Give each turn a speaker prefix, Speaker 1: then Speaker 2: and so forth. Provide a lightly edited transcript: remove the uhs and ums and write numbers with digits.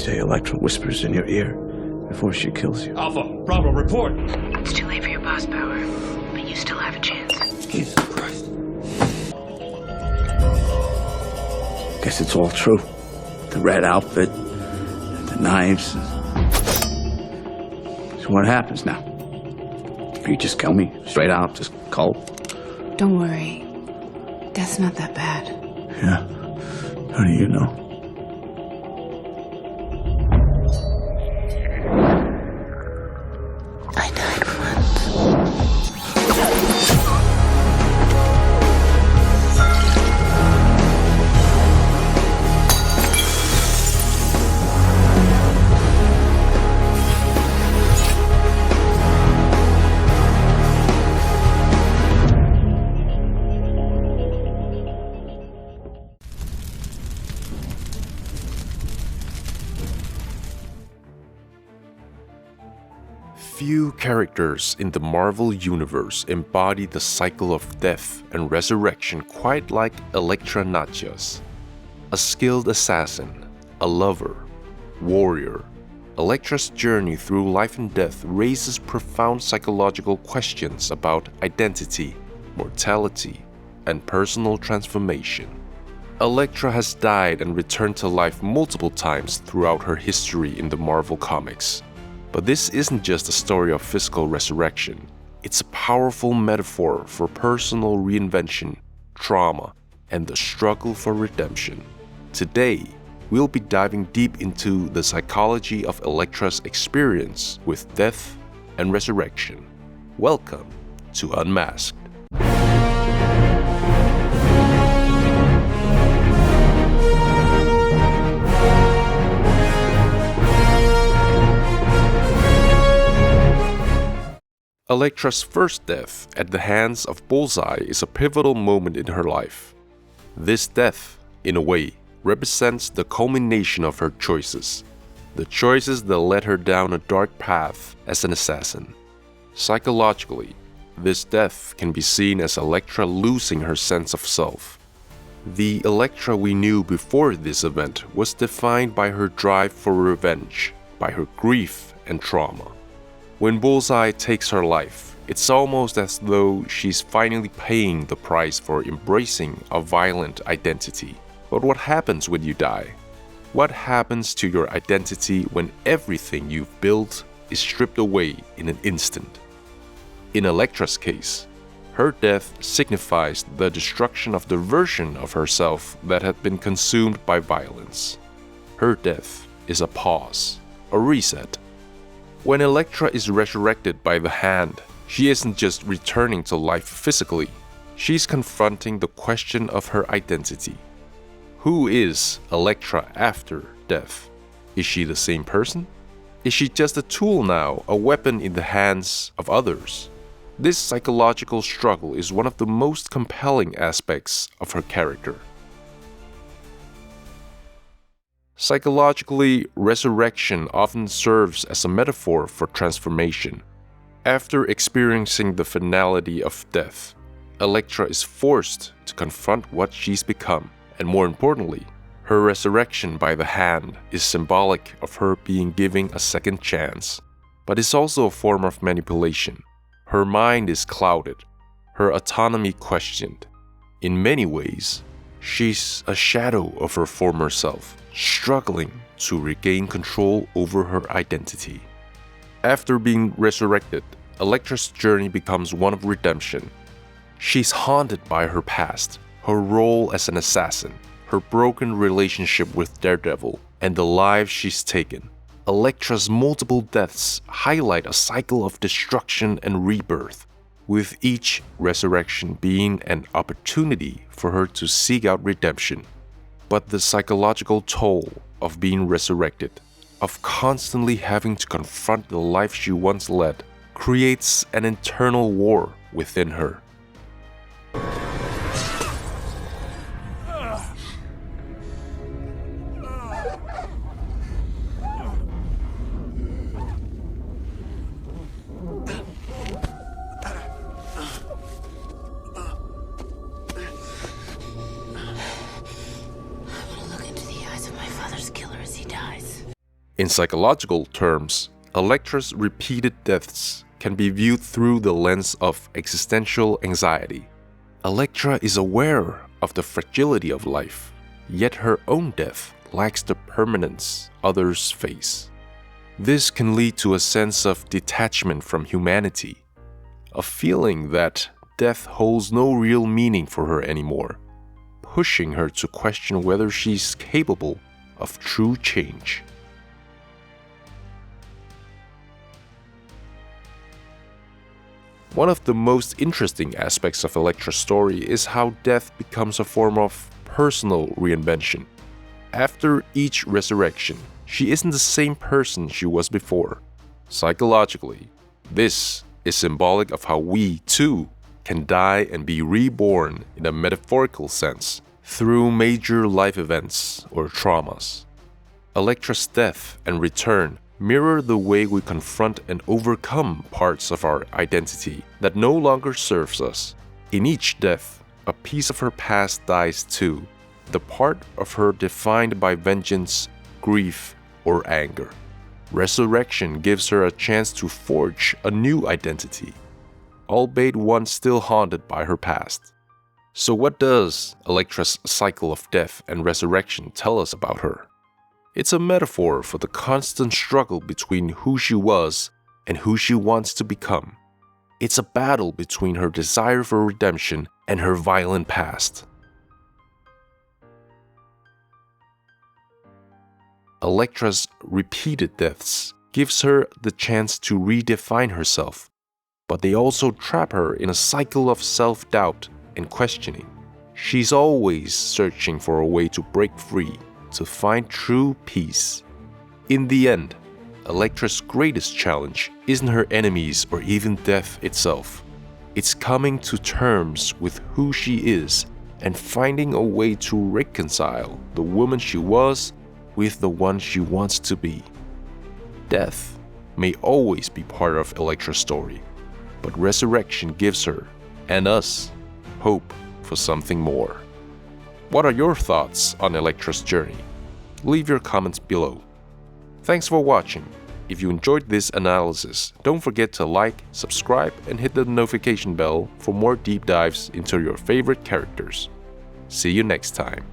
Speaker 1: say Elektra whispers in your ear before she kills you.
Speaker 2: Alpha, Bravo, report!
Speaker 3: It's too late for your boss power, but you still have a chance.
Speaker 1: Jesus Christ. Guess it's all true. The red outfit, the knives. So what happens now? You just kill me straight out, just cold?
Speaker 3: Don't worry. Death's not that bad.
Speaker 1: Yeah. How do you know?
Speaker 3: I died once.
Speaker 4: Few characters in the Marvel universe embody the cycle of death and resurrection quite like Elektra Natchios. A skilled assassin, a lover, warrior, Elektra's journey through life and death raises profound psychological questions about identity, mortality, and personal transformation. Elektra has died and returned to life multiple times throughout her history in the Marvel comics. But this isn't just a story of physical resurrection. It's a powerful metaphor for personal reinvention, trauma, and the struggle for redemption. Today, we'll be diving deep into the psychology of Elektra's experience with death and resurrection. Welcome to Unmasked. Elektra's first death at the hands of Bullseye is a pivotal moment in her life. This death, in a way, represents the culmination of her choices, the choices that led her down a dark path as an assassin. Psychologically, this death can be seen as Elektra losing her sense of self. The Elektra we knew before this event was defined by her drive for revenge, by her grief and trauma. When Bullseye takes her life, it's almost as though she's finally paying the price for embracing a violent identity. But what happens when you die? What happens to your identity when everything you've built is stripped away in an instant? In Elektra's case, her death signifies the destruction of the version of herself that had been consumed by violence. Her death is a pause, a reset. When Elektra is resurrected by the Hand, she isn't just returning to life physically, she's confronting the question of her identity. Who is Elektra after death? Is she the same person? Is she just a tool now, a weapon in the hands of others? This psychological struggle is one of the most compelling aspects of her character. Psychologically, resurrection often serves as a metaphor for transformation. After experiencing the finality of death, Elektra is forced to confront what she's become, and more importantly, her resurrection by the Hand is symbolic of her being given a second chance, but it's also a form of manipulation. Her mind is clouded, her autonomy questioned. In many ways, she's a shadow of her former self, struggling to regain control over her identity. After being resurrected, Elektra's journey becomes one of redemption. She's haunted by her past, her role as an assassin, her broken relationship with Daredevil, and the lives she's taken. Elektra's multiple deaths highlight a cycle of destruction and rebirth, with each resurrection being an opportunity for her to seek out redemption. But the psychological toll of being resurrected, of constantly having to confront the life she once led, creates an internal war within her.
Speaker 3: Look into the eyes of my father's killer as he dies.
Speaker 4: In psychological terms, Elektra's repeated deaths can be viewed through the lens of existential anxiety. Elektra is aware of the fragility of life, yet her own death lacks the permanence others face. This can lead to a sense of detachment from humanity, a feeling that death holds no real meaning for her anymore, pushing her to question whether she's capable of true change. One of the most interesting aspects of Elektra's story is how death becomes a form of personal reinvention. After each resurrection, she isn't the same person she was before. Psychologically, this is symbolic of how we, too, can die and be reborn in a metaphorical sense through major life events or traumas. Elektra's death and return mirror the way we confront and overcome parts of our identity that no longer serves us. In each death, a piece of her past dies too, the part of her defined by vengeance, grief, or anger. Resurrection gives her a chance to forge a new identity, albeit one still haunted by her past. So what does Elektra's cycle of death and resurrection tell us about her? It's a metaphor for the constant struggle between who she was and who she wants to become. It's a battle between her desire for redemption and her violent past. Elektra's repeated deaths gives her the chance to redefine herself, but they also trap her in a cycle of self-doubt and questioning. She's always searching for a way to break free, to find true peace. In the end, Elektra's greatest challenge isn't her enemies or even death itself. It's coming to terms with who she is and finding a way to reconcile the woman she was with the one she wants to be. Death may always be part of Elektra's story, but resurrection gives her, and us, hope for something more. What are your thoughts on Elektra's journey? Leave your comments below. Thanks for watching. If you enjoyed this analysis, don't forget to like, subscribe, and hit the notification bell for more deep dives into your favorite characters. See you next time.